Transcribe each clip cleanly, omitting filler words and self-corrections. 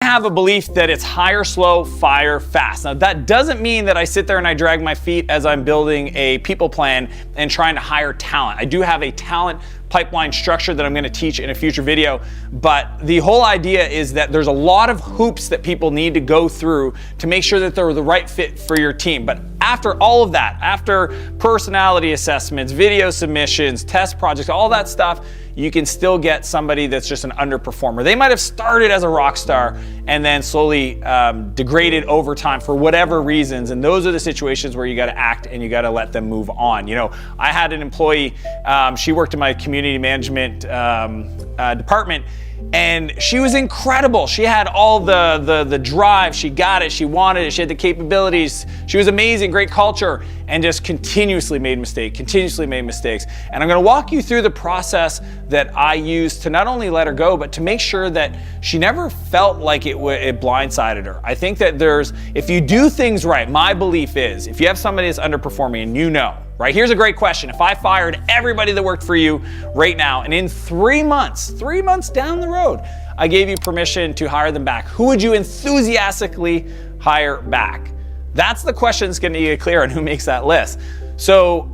have a belief that it's hire slow, fire fast. Now that doesn't mean that I sit there and I drag my feet as I'm building a people plan and trying to hire talent. I do have a talent pipeline structure that I'm going to teach in a future video, but the whole idea is that there's a lot of hoops that people need to go through to make sure that they're the right fit for your team. But after all of that, after personality assessments, video submissions, test projects, all that stuff, you can still get somebody that's just an underperformer. They might have started as a rock star and then slowly degraded over time for whatever reasons. And those are the situations where you got to act and you got to let them move on. You know, I had an employee, she worked in my community management department, and she was incredible. She had all the drive, she got it, she wanted it, she had the capabilities, she was amazing, great culture, and just continuously made mistakes. And I'm gonna walk you through the process that I used to not only let her go, but to make sure that she never felt like it blindsided her. I think that if you do things right, my belief is, if you have somebody that's underperforming and you know, right? Here's a great question. If I fired everybody that worked for you right now, and in 3 months down the road, I gave you permission to hire them back, who would you enthusiastically hire back? That's the question that's gonna get clear on who makes that list. So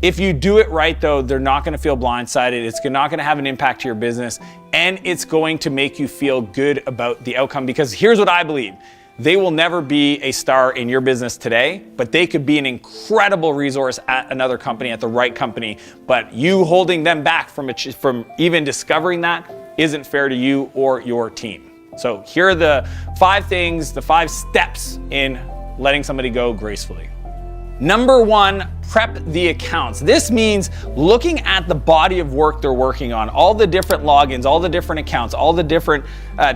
if you do it right though, they're not gonna feel blindsided, it's not gonna have an impact to your business, and it's going to make you feel good about the outcome, because here's what I believe. They will never be a star in your business today, but they could be an incredible resource at another company, at the right company. But you holding them back from even discovering that isn't fair to you or your team. So here are the 5 things, the 5 steps in letting somebody go gracefully. Number 1, prep the accounts. This means looking at the body of work they're working on, all the different logins, all the different accounts, all the different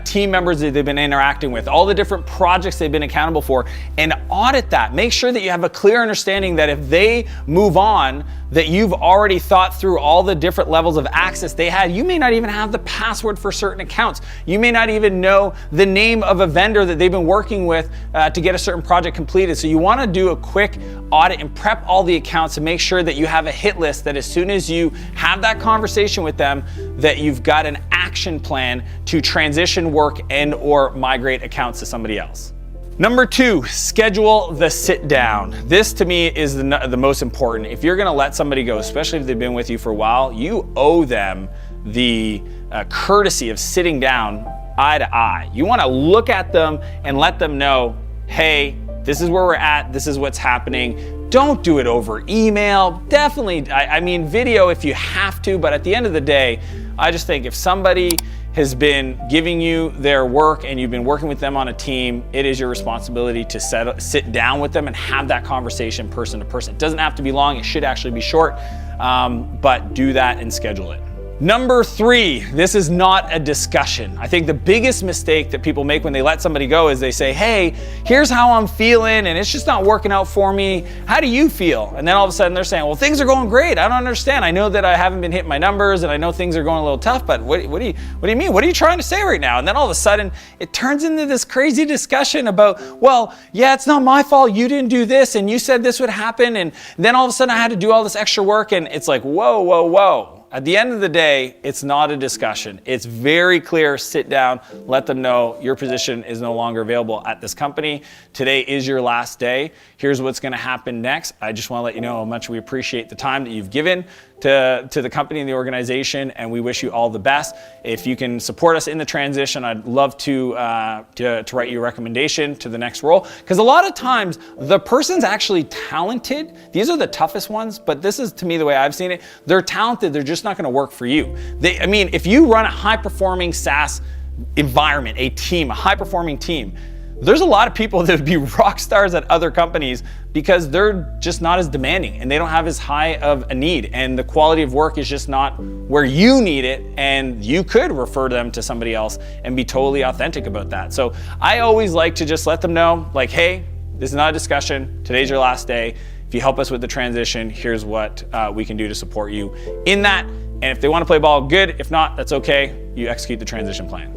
team members that they've been interacting with, all the different projects they've been accountable for, and audit that. Make sure that you have a clear understanding that if they move on, that you've already thought through all the different levels of access they had. You may not even have the password for certain accounts. You may not even know the name of a vendor that they've been working with to get a certain project completed. So you want to do a quick audit and prep all the accounts to make sure that you have a hit list, that as soon as you have that conversation with them, that you've got an action plan to transition work and or migrate accounts to somebody else. Number 2, schedule the sit down. This to me is the most important. If you're gonna let somebody go, especially if they've been with you for a while, you owe them the courtesy of sitting down eye to eye. You wanna look at them and let them know, hey, this is where we're at, this is what's happening. Don't do it over email. Definitely, I mean video if you have to, but at the end of the day, I just think if somebody has been giving you their work and you've been working with them on a team, it is your responsibility to sit down with them and have that conversation person to person. It doesn't have to be long, it should actually be short, but do that and schedule it. Number 3, this is not a discussion. I think the biggest mistake that people make when they let somebody go is they say, hey, here's how I'm feeling and it's just not working out for me. How do you feel? And then all of a sudden they're saying, well, things are going great. I don't understand. I know that I haven't been hitting my numbers and I know things are going a little tough, but what do you mean? What are you trying to say right now? And then all of a sudden it turns into this crazy discussion about, well, yeah, it's not my fault. You didn't do this and you said this would happen. And then all of a sudden I had to do all this extra work and it's like, whoa, whoa, whoa. At the end of the day, it's not a discussion. It's very clear, sit down, let them know your position is no longer available at this company. Today is your last day. Here's what's gonna happen next. I just wanna let you know how much we appreciate the time that you've given to the company and the organization, and we wish you all the best. If you can support us in the transition, I'd love to write you a recommendation to the next role. Because a lot of times, the person's actually talented. These are the toughest ones, but this is, to me, the way I've seen it. They're talented, they're just not gonna work for you. I mean, if you run a high-performing SaaS environment, a team, a high-performing team, there's a lot of people that would be rock stars at other companies because they're just not as demanding and they don't have as high of a need, and the quality of work is just not where you need it, and you could refer them to somebody else and be totally authentic about that. So I always like to just let them know, like, hey, this is not a discussion, today's your last day. If you help us with the transition, here's what we can do to support you in that. And if they want to play ball, good. If not, that's okay. You execute the transition plan.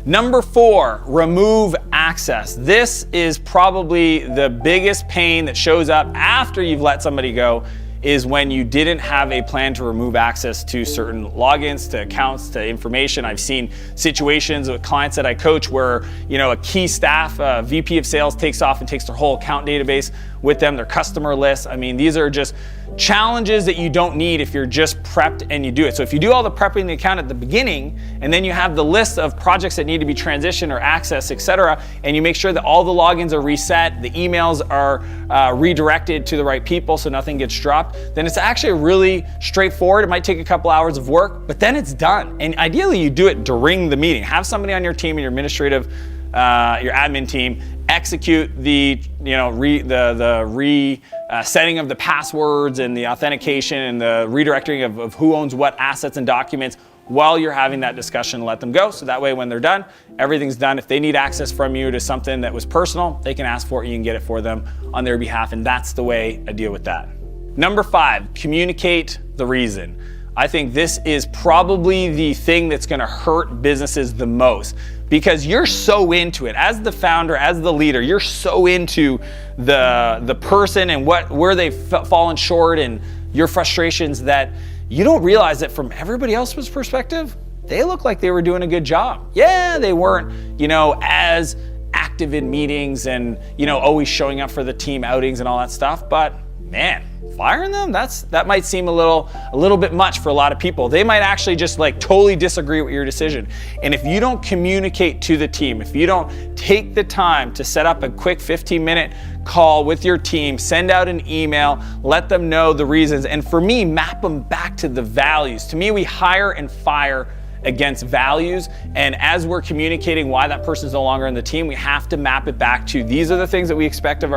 Number 4, remove access. This is probably the biggest pain that shows up after you've let somebody go, is when you didn't have a plan to remove access to certain logins, to accounts, to information. I've seen situations with clients that I coach where, you know, a key staff, VP of sales takes off and takes their whole account database with them, their customer list. I mean, these are just challenges that you don't need if you're just prepped and you do it. So if you do all the prepping in the account at the beginning, and then you have the list of projects that need to be transitioned or accessed, etc., and you make sure that all the logins are reset, the emails are redirected to the right people so nothing gets dropped, then it's actually really straightforward. It might take a couple hours of work, but then it's done. And ideally you do it during the meeting. Have somebody on your team, in your administrative, your admin team, execute the, you know, setting of the passwords and the authentication and the redirecting of who owns what assets and documents while you're having that discussion. Let them go, so that way when they're done, everything's done. If they need access from you to something that was personal, they can ask for it, you can get it for them on their behalf, and that's the way I deal with that. Number 5, communicate the reason. I think this is probably the thing that's gonna hurt businesses the most, because you're so into it. As the founder, as the leader, you're so into the person and where they've fallen short and your frustrations that you don't realize that from everybody else's perspective, they look like they were doing a good job. Yeah, they weren't, you know, as active in meetings and, you know, always showing up for the team outings and all that stuff, but man, firing them, that might seem a little bit much for a lot of people. They might actually just like totally disagree with your decision. And if you don't communicate to the team, if you don't take the time to set up a quick 15-minute call with your team, send out an email, let them know the reasons, and for me, map them back to the values. To me, we hire and fire against values, and as we're communicating why that person is no longer in the team, we have to map it back to these are the things that we expect of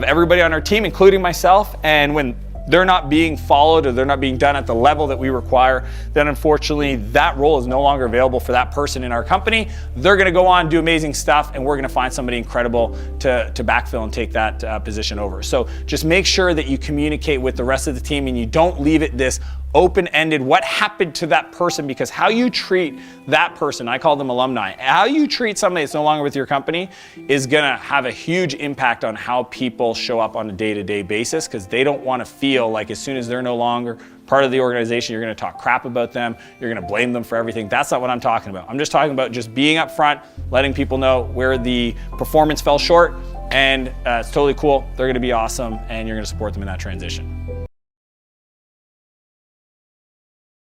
everybody on our team, including myself. And when they're not being followed or they're not being done at the level that we require, then unfortunately that role is no longer available for that person in our company. They're gonna go on and do amazing stuff, and we're gonna find somebody incredible to backfill and take that position over. So just make sure that you communicate with the rest of the team and you don't leave it this open-ended, what happened to that person, because how you treat that person, I call them alumni, how you treat somebody that's no longer with your company is gonna have a huge impact on how people show up on a day-to-day basis, because they don't wanna feel like as soon as they're no longer part of the organization, you're gonna talk crap about them, you're gonna blame them for everything. That's not what I'm talking about. I'm just talking about just being upfront, letting people know where the performance fell short, and it's totally cool, they're gonna be awesome, and you're gonna support them in that transition.